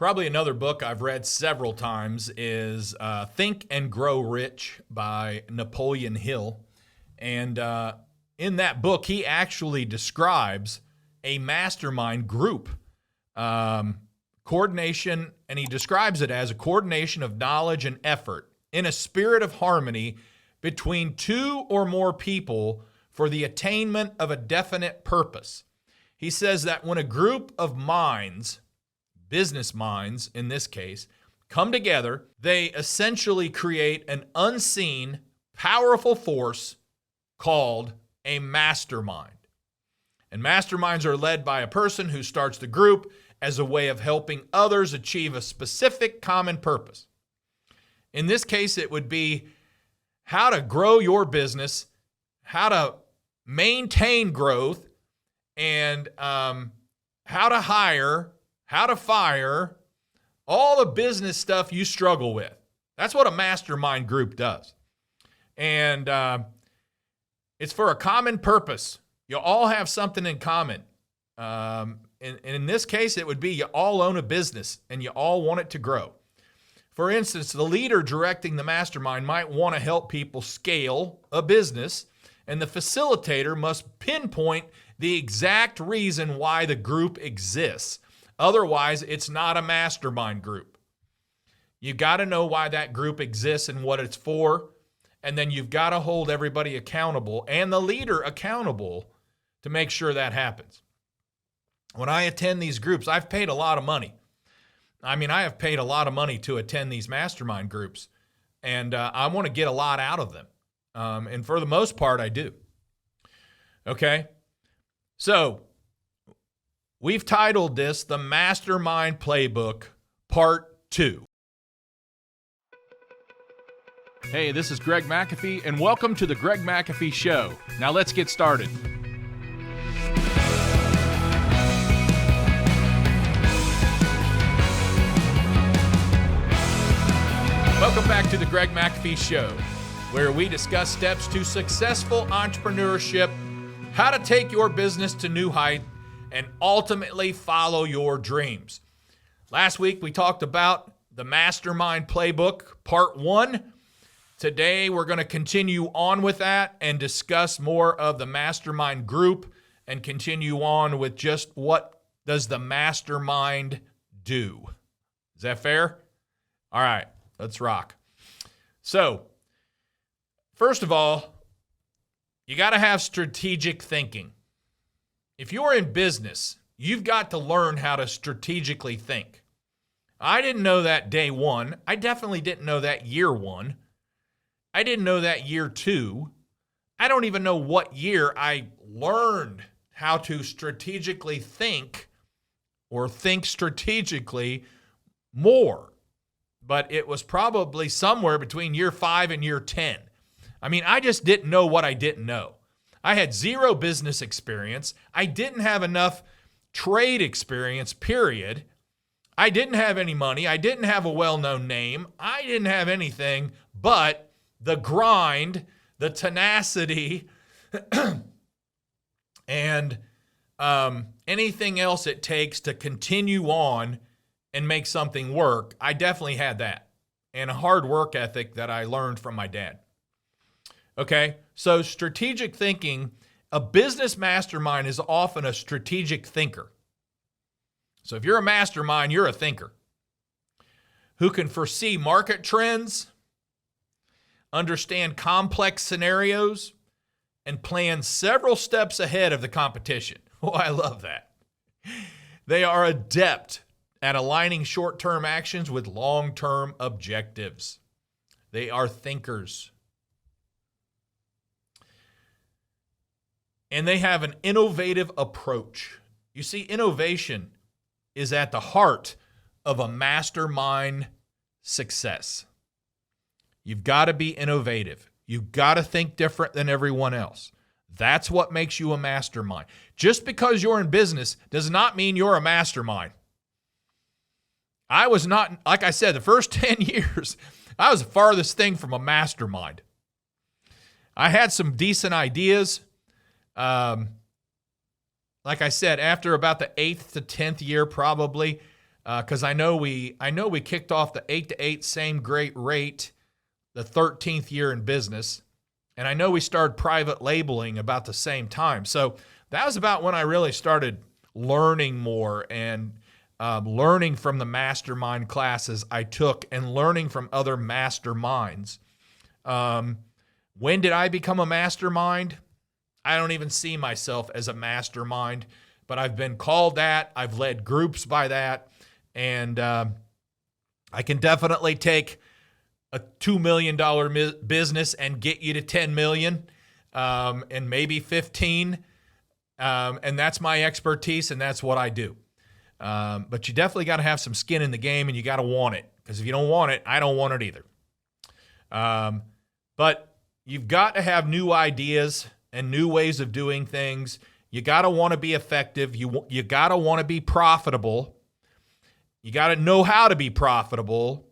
Probably another book I've read several times is Think and Grow Rich by Napoleon Hill. And in that book, he actually describes a mastermind group coordination, and he describes it as a coordination of knowledge and effort in a spirit of harmony between two or more people for the attainment of a definite purpose. He says that when a group of minds, business minds in this case, come together, they essentially create an unseen, powerful force called a mastermind. And masterminds are led by a person who starts the group as a way of helping others achieve a specific common purpose. In this case, it would be how to grow your business, how to maintain growth, and how to hire, how to fire, all the business stuff you struggle with. That's what a mastermind group does. And it's for a common purpose. You all have something in common. And in this case, it would be you all own a business and you all want it to grow. For instance, the leader directing the mastermind might want to help people scale a business, and the facilitator must pinpoint the exact reason why the group exists. Otherwise, it's not a mastermind group. You got to know why that group exists and what it's for, and then you've got to hold everybody accountable and the leader accountable to make sure that happens. When I attend these groups, I've paid a lot of money. I have paid a lot of money to attend these mastermind groups, and I want to get a lot out of them. And for the most part, I do. Okay? So, we've titled this The Mastermind Playbook, Part 2. Hey, this is Greg McAfee, and welcome to the Greg McAfee Show. Now let's get started. Welcome back to the Greg McAfee Show, where we discuss steps to successful entrepreneurship, how to take your business to new heights, and ultimately follow your dreams. Last week, we talked about the Mastermind Playbook, Part 1. Today, we're going to continue on with that and discuss more of the mastermind group and continue on with just what does the mastermind do. Is that fair? All right, let's rock. So, first of all, you got to have strategic thinking. If you're in business, you've got to learn how to strategically think. I didn't know that day one. I definitely didn't know that year one. I didn't know that year two. I don't even know what year I learned how to strategically think or think strategically more. But it was probably somewhere between year 5 and year 10. I just didn't know what I didn't know. I had zero business experience. I didn't have enough trade experience, period. I didn't have any money. I didn't have a well-known name. I didn't have anything but the grind, the tenacity, and anything else it takes to continue on and make something work. I definitely had that, and a hard work ethic that I learned from my dad. Okay, so strategic thinking, a business mastermind is often a strategic thinker. So if you're a mastermind, you're a thinker who can foresee market trends, understand complex scenarios, and plan several steps ahead of the competition. Oh, I love that. They are adept at aligning short-term actions with long-term objectives. They are thinkers. And they have an innovative approach. You see, innovation is at the heart of a mastermind success. You've got to be innovative. You've got to think different than everyone else. That's what makes you a mastermind. Just because you're in business does not mean you're a mastermind. I was not, like I said, the first 10 years, I was the farthest thing from a mastermind. I had some decent ideas. Like I said, after about the 8th to 10th year, probably, because I know we kicked off the 8 to 8 same great rate the 13th year in business, and I know we started private labeling about the same time. So that was about when I really started learning more and learning from the mastermind classes I took and learning from other masterminds. When did I become a mastermind? I don't even see myself as a mastermind, but I've been called that. I've led groups by that. And I can definitely take a $2 million business and get you to 10 million and maybe 15. And that's my expertise, and that's what I do. But you definitely got to have some skin in the game, and you got to want it. Because if you don't want it, I don't want it either. But you've got to have new ideas and new ways of doing things. You got to want to be effective. You got to want to be profitable. You got to know how to be profitable.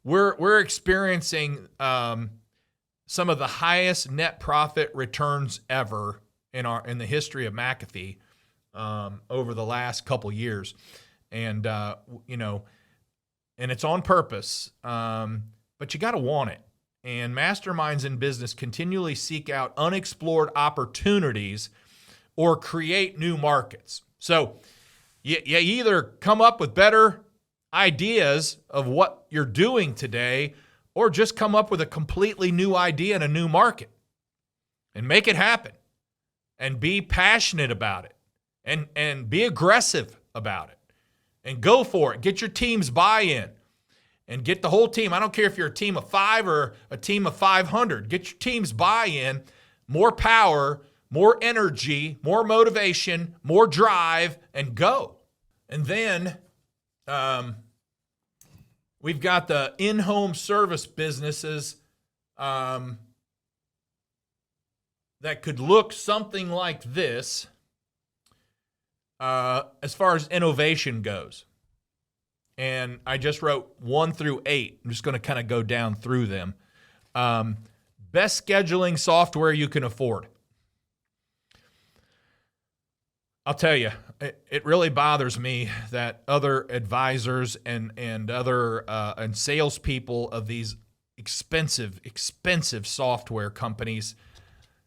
We're experiencing some of the highest net profit returns ever in the history of McAfee over the last couple years, and and it's on purpose. But you got to want it. And masterminds in business continually seek out unexplored opportunities or create new markets. So you either come up with better ideas of what you're doing today, or just come up with a completely new idea in a new market and make it happen and be passionate about it and be aggressive about it and go for it. Get your team's buy-in and get the whole team. I don't care if you're a team of 5 or a team of 500. Get your team's buy-in, more power, more energy, more motivation, more drive, and go. And then we've got the in-home service businesses that could look something like this as far as innovation goes. And I just wrote 1 through 8. I'm just going to kind of go down through them. Best scheduling software you can afford. I'll tell you, it really bothers me that other advisors and other and salespeople of these expensive software companies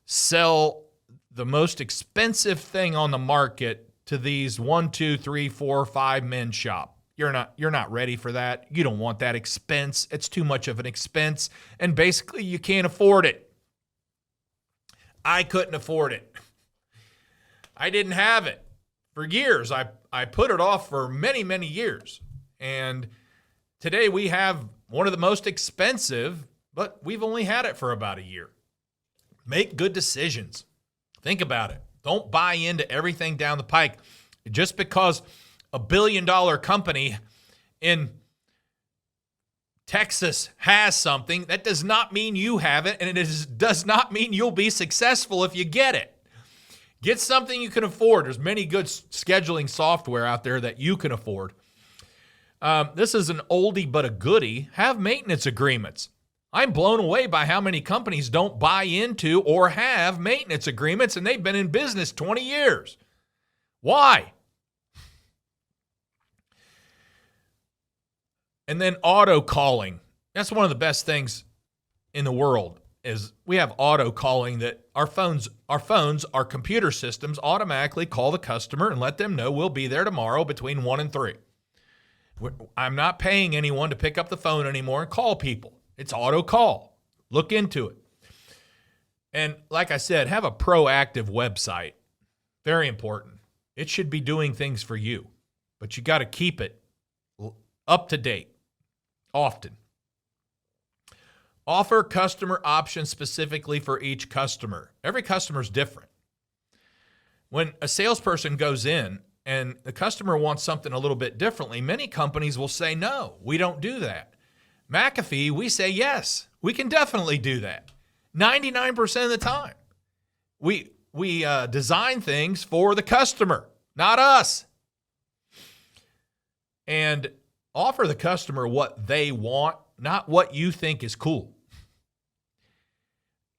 sell the most expensive thing on the market to these 1, 2, 3, 4, 5 men shop. You're not ready for that. You don't want that expense. It's too much of an expense, and basically you can't afford it. I couldn't afford it. I didn't have it for years. I put it off for many, many years. And today we have one of the most expensive, but we've only had it for about a year. Make good decisions. Think about it. Don't buy into everything down the pike. Just because a $1 billion company in Texas has something, that does not mean you have it, and it does not mean you'll be successful if you get it. Get something you can afford. There's many good scheduling software out there that you can afford. This is an oldie but a goodie. Have maintenance agreements. I'm blown away by how many companies don't buy into or have maintenance agreements, and they've been in business 20 years. Why? And then auto calling. That's one of the best things in the world is we have auto calling that our phones, our computer systems automatically call the customer and let them know we'll be there tomorrow between 1 and 3. I'm not paying anyone to pick up the phone anymore and call people. It's auto call. Look into it. And like I said, have a proactive website. Very important. It should be doing things for you, but you got to keep it up to date often. Offer customer options specifically for each customer. Every customer is different. When a salesperson goes in and the customer wants something a little bit differently, many companies will say, no, we don't do that. McAfee, we say, yes, we can definitely do that. 99% of the time. We design things for the customer, not us. And offer the customer what they want, not what you think is cool.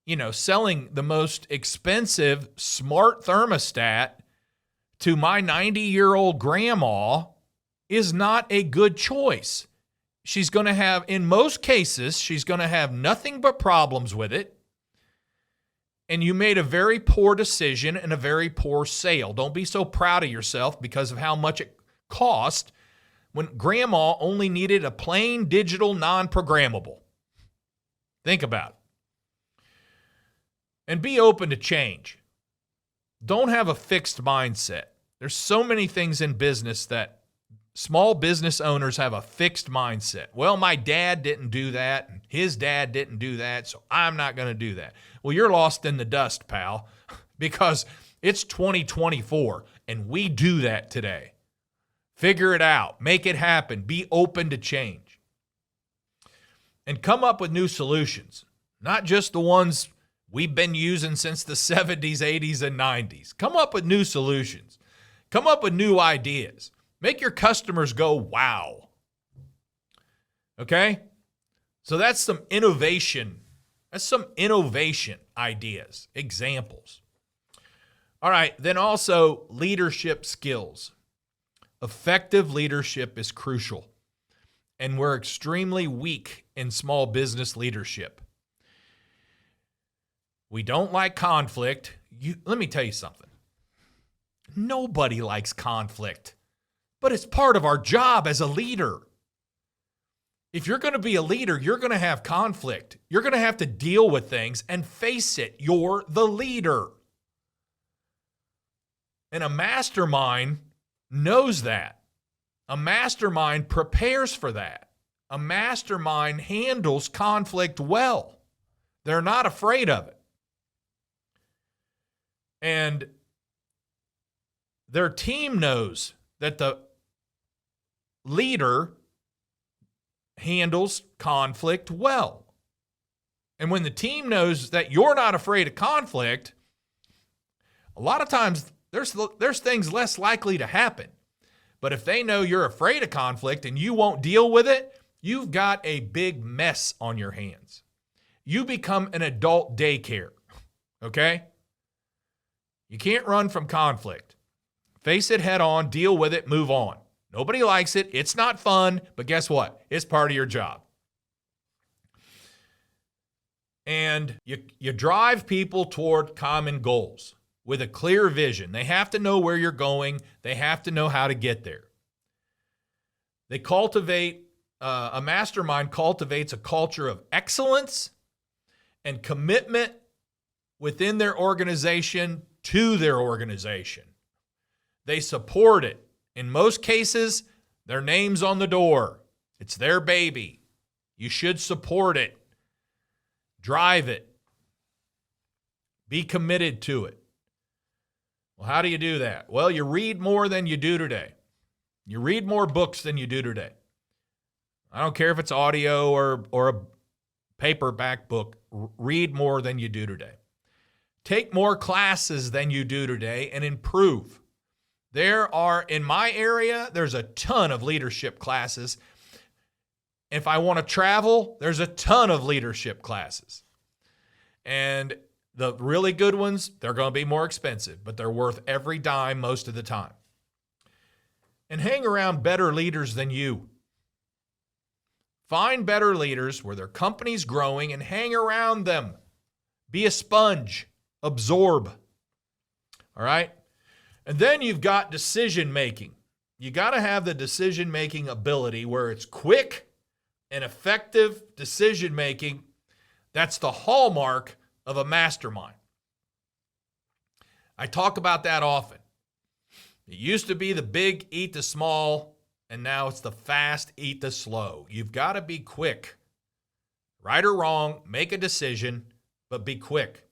You know, selling the most expensive smart thermostat to my 90-year-old grandma is not a good choice. She's going to have, in most cases, she's going to have nothing but problems with it. And you made a very poor decision and a very poor sale. Don't be so proud of yourself because of how much it cost when grandma only needed a plain digital non-programmable. Think about it. And be open to change. Don't have a fixed mindset. There's so many things in business that small business owners have a fixed mindset. Well, my dad didn't do that, and his dad didn't do that, so I'm not going to do that. Well, you're lost in the dust, pal, because it's 2024, and we do that today. Figure it out. Make it happen. Be open to change. And come up with new solutions, not just the ones we've been using since the 70s, 80s, and 90s. Come up with new solutions. Come up with new ideas. Make your customers go, wow. Okay? So that's some innovation. That's some innovation ideas, examples. All right, then also leadership skills. Effective leadership is crucial, and we're extremely weak in small business leadership. We don't like conflict. Let me tell you something. Nobody likes conflict. But it's part of our job as a leader. If you're going to be a leader, you're going to have conflict. You're going to have to deal with things and face it. You're the leader. And a mastermind knows that. A mastermind prepares for that. A mastermind handles conflict well. They're not afraid of it. And their team knows that the leader handles conflict well. And when the team knows that you're not afraid of conflict, a lot of times there's things less likely to happen. But if they know you're afraid of conflict and you won't deal with it, you've got a big mess on your hands. You become an adult daycare, okay? You can't run from conflict. Face it head on, deal with it, move on. Nobody likes it. It's not fun, but guess what? It's part of your job. And you drive people toward common goals with a clear vision. They have to know where you're going. They have to know how to get there. They cultivate, a mastermind cultivates a culture of excellence and commitment within their organization to their organization. They support it. In most cases, their name's on the door. It's their baby. You should support it. Drive it. Be committed to it. Well, how do you do that? Well, you read more than you do today. You read more books than you do today. I don't care if it's audio or a paperback book. Read more than you do today. Take more classes than you do today and improve. There are, in my area, there's a ton of leadership classes. If I want to travel, there's a ton of leadership classes. And the really good ones, they're going to be more expensive, but they're worth every dime most of the time. And hang around better leaders than you. Find better leaders where their company's growing and hang around them. Be a sponge. Absorb. All right? And then you've got decision making. You got to have the decision making ability where it's quick and effective decision making. That's the hallmark of a mastermind. I talk about that often. It used to be the big eat the small, and now it's the fast eat the slow. You've got to be quick. Right or wrong, make a decision, but be quick.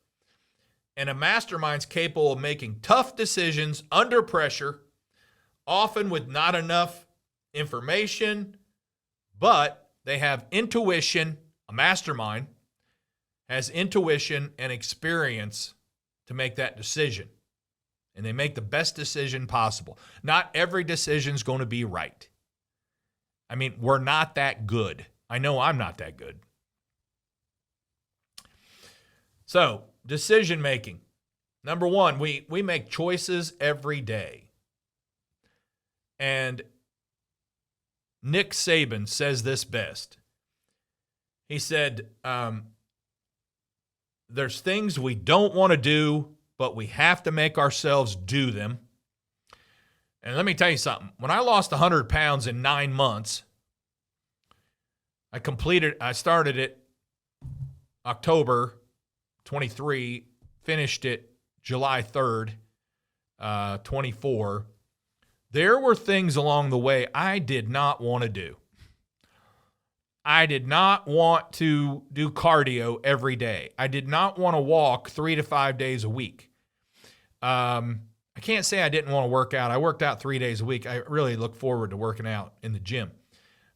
And a mastermind's capable of making tough decisions under pressure, often with not enough information, but they have intuition. A mastermind has intuition and experience to make that decision. And they make the best decision possible. Not every decision is going to be right. I mean, we're not that good. I know I'm not that good. So, decision making. Number one, we make choices every day. And Nick Saban says this best. He said, there's things we don't want to do, but we have to make ourselves do them. And let me tell you something. When I lost 100 pounds in 9 months, I started it October 23, finished it July 3rd, 24. There were things along the way I did not want to do. I did not want to do cardio every day. I did not want to walk 3 to 5 days a week. I can't say I didn't want to work out. I worked out 3 days a week. I really look forward to working out in the gym.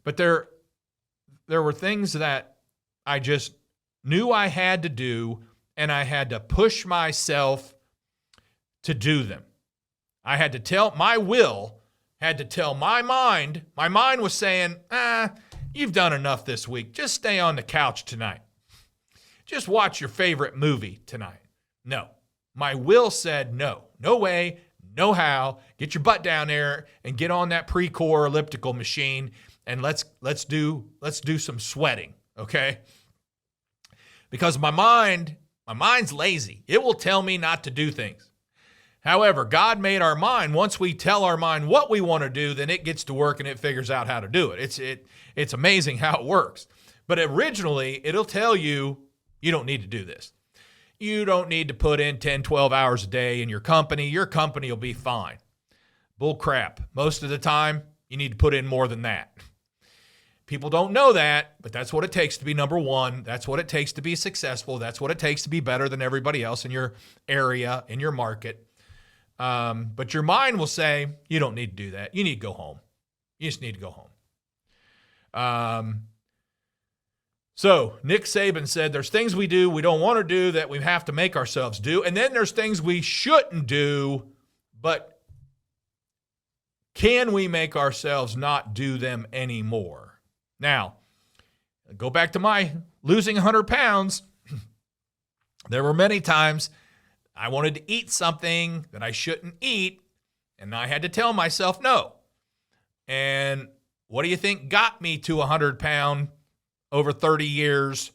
But there were things that I just knew I had to do, and I had to push myself to do them. I had to tell, my will had to tell my mind was saying, you've done enough this week. Just stay on the couch tonight. Just watch your favorite movie tonight. No. My will said no. No way, no how. Get your butt down there and get on that pre-core elliptical machine and let's do some sweating, okay? Because my mind's lazy. It will tell me not to do things. However, God made our mind. Once we tell our mind what we want to do, then it gets to work and it figures out how to do it. It's amazing how it works. But originally, it'll tell you, you don't need to do this. You don't need to put in 10, 12 hours a day in your company. Your company will be fine. Bull crap. Most of the time, you need to put in more than that. People don't know that, but that's what it takes to be number one. That's what it takes to be successful. That's what it takes to be better than everybody else in your area, in your market. But your mind will say, you don't need to do that. You need to go home. You just need to go home. So Nick Saban said there's things we do we don't want to do that we have to make ourselves do. And then there's things we shouldn't do, but can we make ourselves not do them anymore? Now, go back to my losing 100 pounds. There were many times I wanted to eat something that I shouldn't eat, and I had to tell myself no. And what do you think got me to 100-pound over 30 years,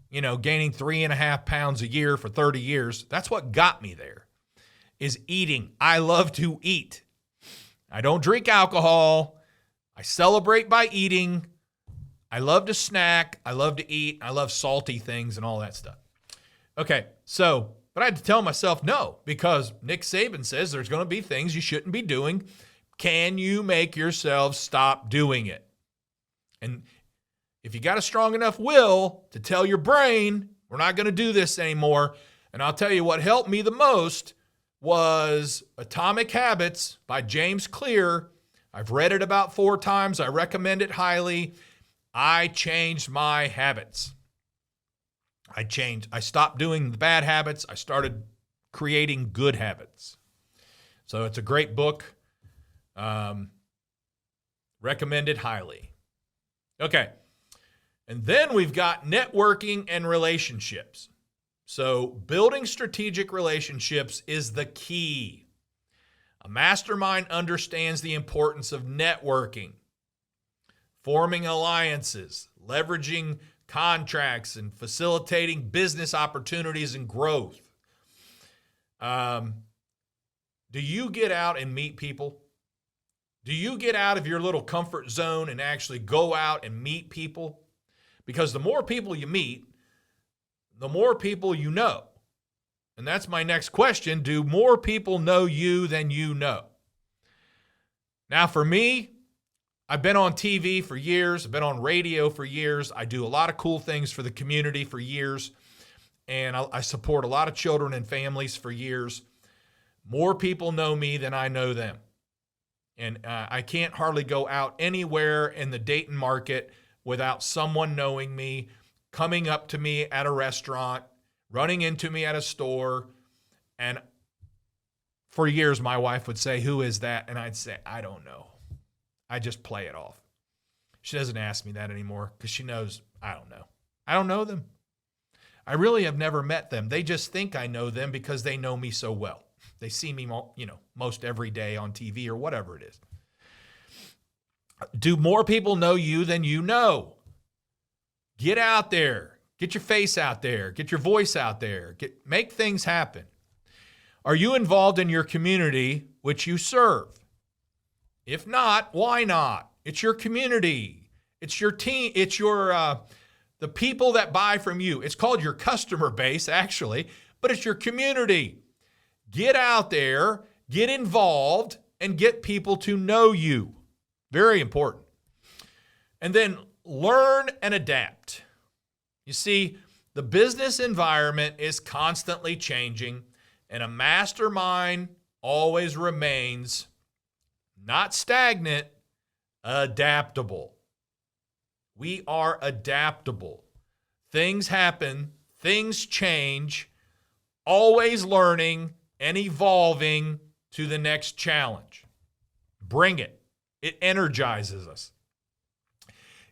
gaining 3.5 pounds a year for 30 years? That's what got me there, is eating. I love to eat. I don't drink alcohol. I celebrate by eating. I love to snack. I love to eat. I love salty things and all that stuff. Okay, but I had to tell myself no, because Nick Saban says there's going to be things you shouldn't be doing. Can you make yourself stop doing it? And if you got a strong enough will to tell your brain, we're not going to do this anymore. And I'll tell you what helped me the most was Atomic Habits by James Clear. I've read it about 4 times. I recommend it highly. I changed my habits. I stopped doing the bad habits. I started creating good habits. So it's a great book. Recommend it highly. Okay. And then we've got networking and relationships. So building strategic relationships is the key. A mastermind understands the importance of networking, forming alliances, leveraging contracts, and facilitating business opportunities and growth. Do you get out and meet people? Do you get out of your little comfort zone and actually go out and meet people? Because the more people you meet, the more people you know. And that's my next question. Do more people know you than you know? Now, for me, I've been on TV for years. I've been on radio for years. I do a lot of cool things for the community for years. And I support a lot of children and families for years. More people know me than I know them. And I can't hardly go out anywhere in the Dayton market without someone knowing me, coming up to me at a restaurant, running into me at a store. And for years, my wife would say, "Who is that?" And I'd say, "I don't know." I just play it off. She doesn't ask me that anymore because she knows I don't know. I don't know them. I really have never met them. They just think I know them because they know me so well. They see me, most every day on TV or whatever it is. Do more people know you than you know? Get out there. Get your face out there. Get your voice out there. Make things happen. Are you involved in your community which you serve? If not, why not? It's your community. It's your team. It's the people that buy from you. It's called your customer base, actually, but it's your community. Get out there, get involved, and get people to know you. Very important. And then learn and adapt. You see, the business environment is constantly changing, and a mastermind always remains not stagnant, adaptable. We are adaptable. Things happen, things change, always learning and evolving to the next challenge. Bring it. It energizes us.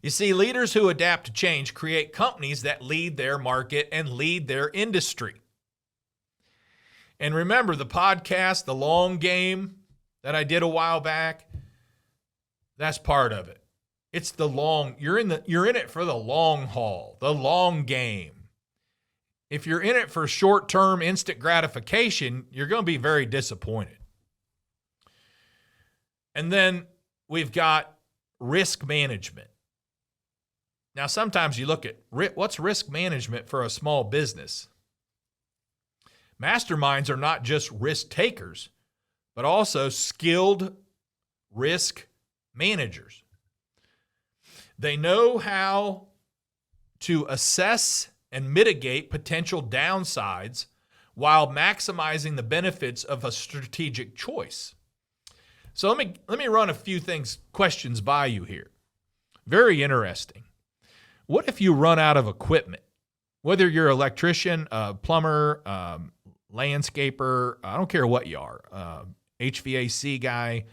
You see, leaders who adapt to change create companies that lead their market and lead their industry. And remember the podcast, The Long Game, that I did a while back? That's part of it. It's the long, you're in it for the long haul, the long game. If you're in it for short-term instant gratification, you're going to be very disappointed. And then we've got risk management. Now, sometimes you look at what's risk management for a small business. Masterminds are not just risk takers, but also skilled risk managers. They know how to assess and mitigate potential downsides while maximizing the benefits of a strategic choice. So let me run a few questions by you here. Very interesting. What if you run out of equipment? Whether you're an electrician, a plumber, landscaper, I don't care what you are, HVAC guy,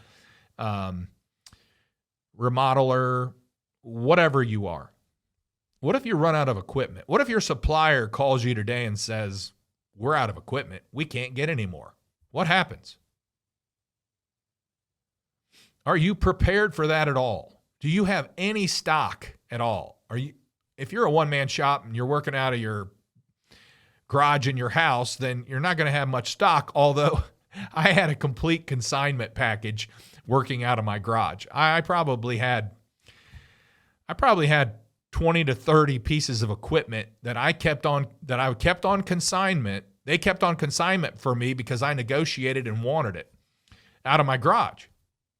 remodeler, whatever you are. What if you run out of equipment? What if your supplier calls you today and says, we're out of equipment, we can't get any more? What happens? Are you prepared for that at all? Do you have any stock at all? If you're a one-man shop and you're working out of your garage in your house, then you're not going to have much stock, although I had a complete consignment package working out of my garage. I probably had 20 to 30 pieces of equipment that I kept on consignment. They kept on consignment for me because I negotiated and wanted it out of my garage.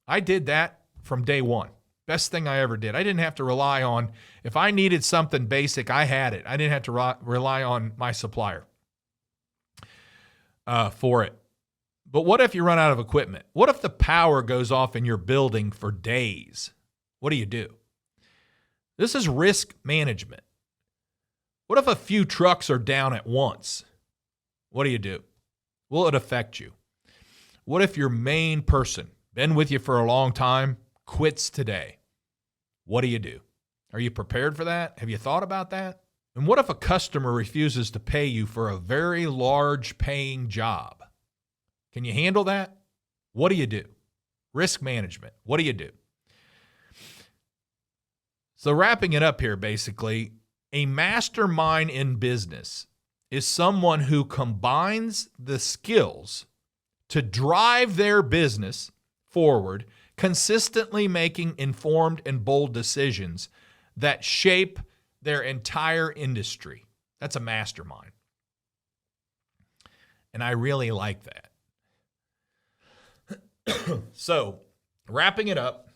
I did that from day one. Best thing I ever did. I didn't have to rely on, if I needed something basic, I had it. I didn't have to rely on my supplier for it. But what if you run out of equipment? What if the power goes off in your building for days? What do you do? This is risk management. What if a few trucks are down at once? What do you do? Will it affect you? What if your main person, been with you for a long time, quits today? What do you do? Are you prepared for that? Have you thought about that? And what if a customer refuses to pay you for a very large paying job? Can you handle that? What do you do? Risk management. What do you do? So wrapping it up here, basically, a mastermind in business is someone who combines the skills to drive their business forward, consistently making informed and bold decisions that shape their entire industry. That's a mastermind. And I really like that. So, wrapping it up,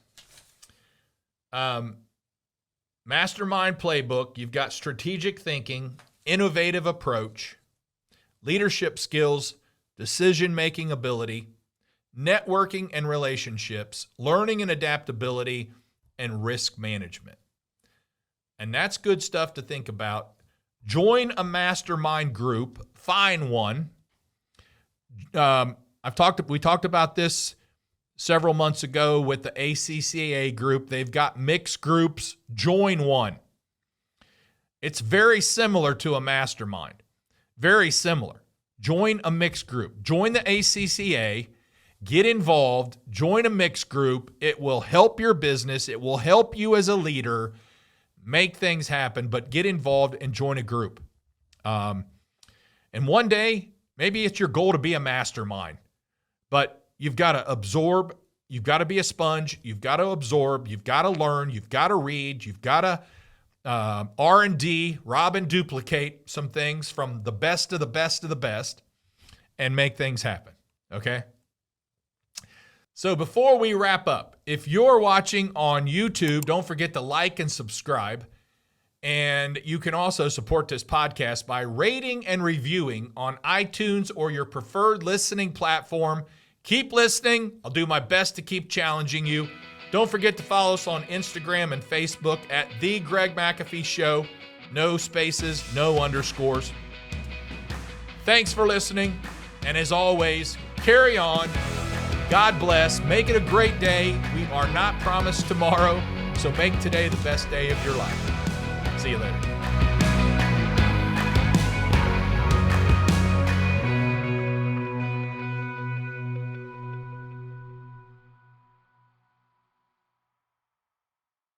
Mastermind Playbook, you've got strategic thinking, innovative approach, leadership skills, decision-making ability, networking and relationships, learning and adaptability, and risk management. And that's good stuff to think about. Join a mastermind group. Find one. We talked about this several months ago with the ACCA group. They've got mixed groups. Join one. It's very similar to a mastermind. Very similar. Join a mixed group. Join the ACCA. Get involved, join a mixed group. It will help your business. It will help you as a leader make things happen, but get involved and join a group. And one day, maybe it's your goal to be a mastermind, but you've got to absorb. You've got to be a sponge. You've got to absorb. You've got to learn. You've got to read. You've got to R&D, rob and duplicate some things from the best of the best of the best and make things happen, okay? So before we wrap up, if you're watching on YouTube, don't forget to like and subscribe. And you can also support this podcast by rating and reviewing on iTunes or your preferred listening platform. Keep listening. I'll do my best to keep challenging you. Don't forget to follow us on Instagram and Facebook at The Greg McAfee Show. No spaces, no underscores. Thanks for listening. And as always, carry on. God bless. Make it a great day. We are not promised tomorrow, so make today the best day of your life. See you later.